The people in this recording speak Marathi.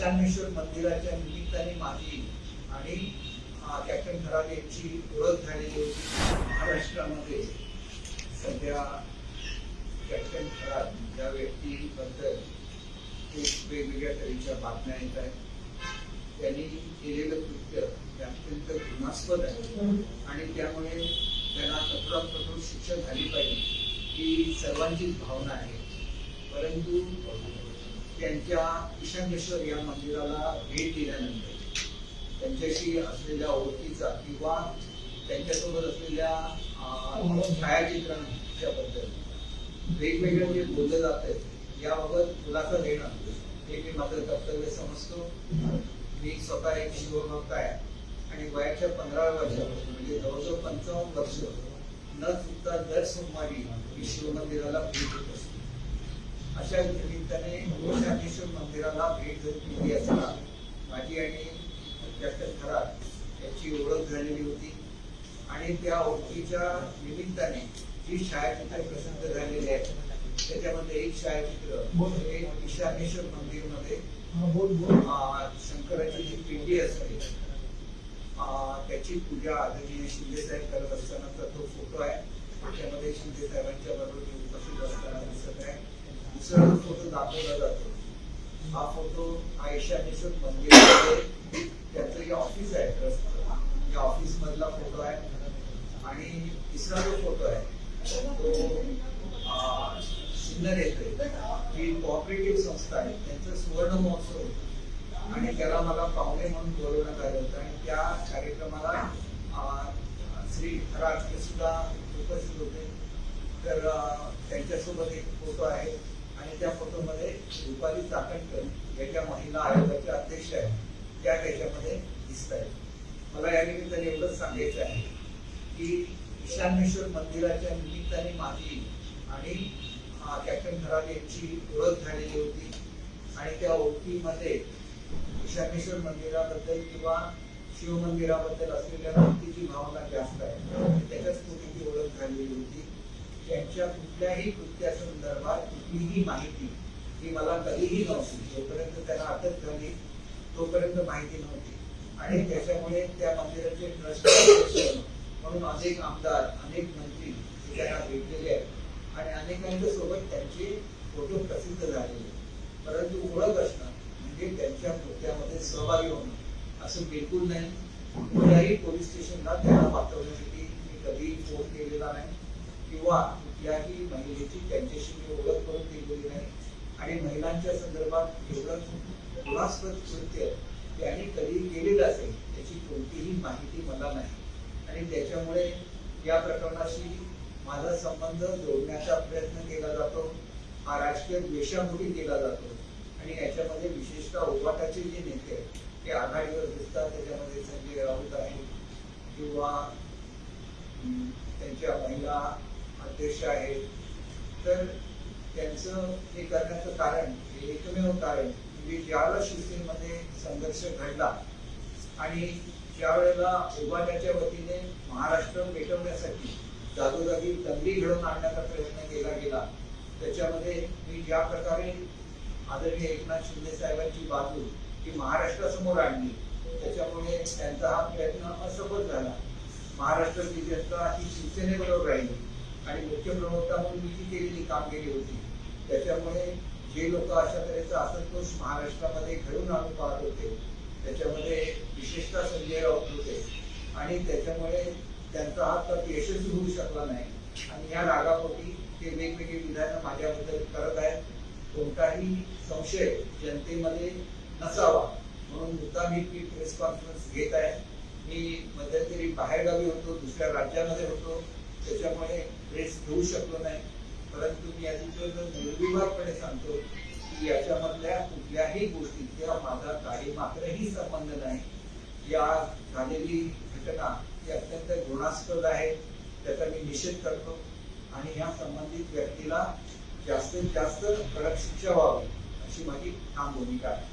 ईशान्येश्वर मंदिराच्या निमित्ताने माझी आणि कॅप्टन खरात यांची ओळख झालेली होती. महाराष्ट्रामध्ये सध्या कॅप्टन खरात या व्यक्तीबद्दल खूप वेगवेगळ्या तऱ्हेच्या बातम्या येत आहेत. त्यांनी केलेलं कृत्य हे अत्यंत घृणास्पद आहे आणि त्यामुळे त्यांना कठोरात कठोर शिक्षा झाली पाहिजे ही सर्वांचीच भावना आहे. परंतु त्यांच्या ईशान्येश्वर या मंदिराला भेट दिल्यानंतर त्यांच्याशी असलेल्या ओळखीचा किंवा त्यांच्यासोबत असलेल्या छायाचित्रांच्या बद्दल वेगवेगळं जे बोललं जात आहे याबाबत खुलासा देणं हे मी माझं कर्तव्य समजतो. मी स्वतः एक शिवभक्त आहे आणि वयाच्या 15व्या वर्षापासून म्हणजे जवळजवळ 55 वर्ष न चुकता दर सोमवारी मी शिवमंदिराला भेट देत असतो. अशा निमित्ताने ईशान्येश्वर मंदिराला भेट दिली असता माझी आणि कॅप्टन खरात याची ओळख झालेली होती आणि त्या ओळखीच्या निमित्ताने जी छायाचित्र प्रसिद्ध झालेली आहेत त्याच्यामध्ये एक छायाचित्र ईशान्येश्वर मंदिरमध्ये शंकराची जी पिंडी असते त्याची पूजा आदरणीय शिंदे साहेब करत असतानाचा तो फोटो आहे. त्याच्यामध्ये शिंदे साहेबांच्या बरोबर उपस्थित असताना दिसत आहे. दुसरा जो फोटो दाखवला जातो हा फोटो ईशान्येश्वर मंदिरामध्ये त्याचं ऑफिस आहे या ऑफिस मधला फोटो आहे. आणि तिसरा जो फोटो आहे तो सिन्नर येथे ही कोऑपरेटिव्ह संस्था आहे त्यांचा सुवर्ण महोत्सव आणि त्याला मला पाहुणे म्हणून बोलवण्यात आलं होतं आणि त्या कार्यक्रमाला श्री खरात हे सुद्धा उपस्थित होते. तर त्यांच्यासोबत एक फोटो आहे आणि त्या फोटोमध्ये रुपाली चाकणकर या ज्या महिला आयोगाच्या अध्यक्ष आहेत त्या त्याच्यामध्ये दिसत आहेत. मला या निमित्ताने एवढंच सांगायचं आहे की ईशान्येश्वर मंदिराच्या निमित्ताने माझी आणि कॅप्टन खरात यांची ओळख झालेली होती आणि त्या ओळखीमध्ये ईशान्येश्वर मंदिराबद्दल किंवा शिवमंदिराबद्दल असलेल्या भक्तीची भावना जास्त आहे. त्याच्याच पोटी ती ओळख झालेली होती. त्यांच्या कुठल्याही कृत्यासंदर्भात कुठलीही माहिती ही मला कधीही नव्हती. जोपर्यंत त्यांना अटक झाली तोपर्यंत माहिती नव्हती आणि त्याच्यामुळे त्या मंदिराचे ट्रस्ट म्हणून अनेक आमदार अनेक मंत्री त्यांना भेटलेले आहेत आणि अनेकांच्या सोबत त्यांचे फोटो प्रसिद्ध झालेले. परंतु ओळख असणं म्हणजे त्यांच्या कृत्यामध्ये सहभागी होणं असं बिलकुल नाही. कुठल्याही पोलीस स्टेशनला त्यांना पाठवण्यासाठी मी कधीही फोन केलेला नाही किंवा कुठल्याही महिलेची त्यांच्याशी मी ओळख करून दिलेली नाही आणि महिलांच्या संदर्भात एवढं घृणास्पद कृत्य त्यांनी कधी केलेलं असेल त्याची कोणतीही माहिती मला नाही आणि त्याच्यामुळे या प्रकरणाशी माझा संबंध जोडण्याचा प्रयत्न केला जातो. हा राजकीय द्वेषामुळे केला जातो आणि याच्यामध्ये विशेषतः उभाटाचे जे नेते ते आघाडीवर दिसतात. त्याच्यामध्ये संजय राऊत आहे किंवा त्यांच्या महिला अध्यक्ष आहेत. तर त्यांचं हे करण्याचं कारण हे एकमेव कारण म्हणजे ज्यावेळेला शिवसेनेमध्ये संघर्ष घडला आणि ज्या वेळेला उभाटाच्या वतीने महाराष्ट्र पेटवण्यासाठी जागोजागी दंगली घडवून आणण्याचा प्रयत्न केला गेला त्याच्यामध्ये मी ज्या प्रकारे आदरणीय एकनाथ शिंदे साहेबांची बाजू ही महाराष्ट्रासमोर आणली त्याच्यामुळे त्यांचा हा प्रयत्न असफल झाला. महाराष्ट्राची जनता ही शिवसेनेबरोबर राहिली आणि मुख्य प्रवक्ता म्हणून मी जी केलेली कामगिरी होती त्याच्यामुळे जे लोक अशा तऱ्हेचा असंतोष महाराष्ट्रामध्ये घडवून आणून पाहत होते त्याच्यामध्ये विशेषतः संजय राऊत होते आणि त्याच्यामुळे त्यांचा हा तप यशस्वी होऊ शकला नाही आणि या रागापोटी ते वेगवेगळी विधानं माझ्याबद्दल करत आहेत. कोणताही संशय जनतेमध्ये नसावा म्हणून मुद्दाम मी प्रेस कॉन्फरन्स घेत आहे. मी मध्यंतरी बाहेरगावी होतो, दुसऱ्या राज्यामध्ये होतो, त्याच्यामुळे प्रेस घेऊ शकलो नाही. परंतु मी याच्याबद्दल निर्विवादपणे सांगतो की याच्यामधल्या कुठल्याही गोष्टीचा माझा काही मात्रही संबंध नाही. या झालेली घटना ही अत्यंत घृणास्पद आहे त्याचा मी निषेध करतो आणि या संबंधित व्यक्तीला जास्तीत जास्त कडक शिक्षा व्हावी अशी माझी ठाम भूमिका आहे.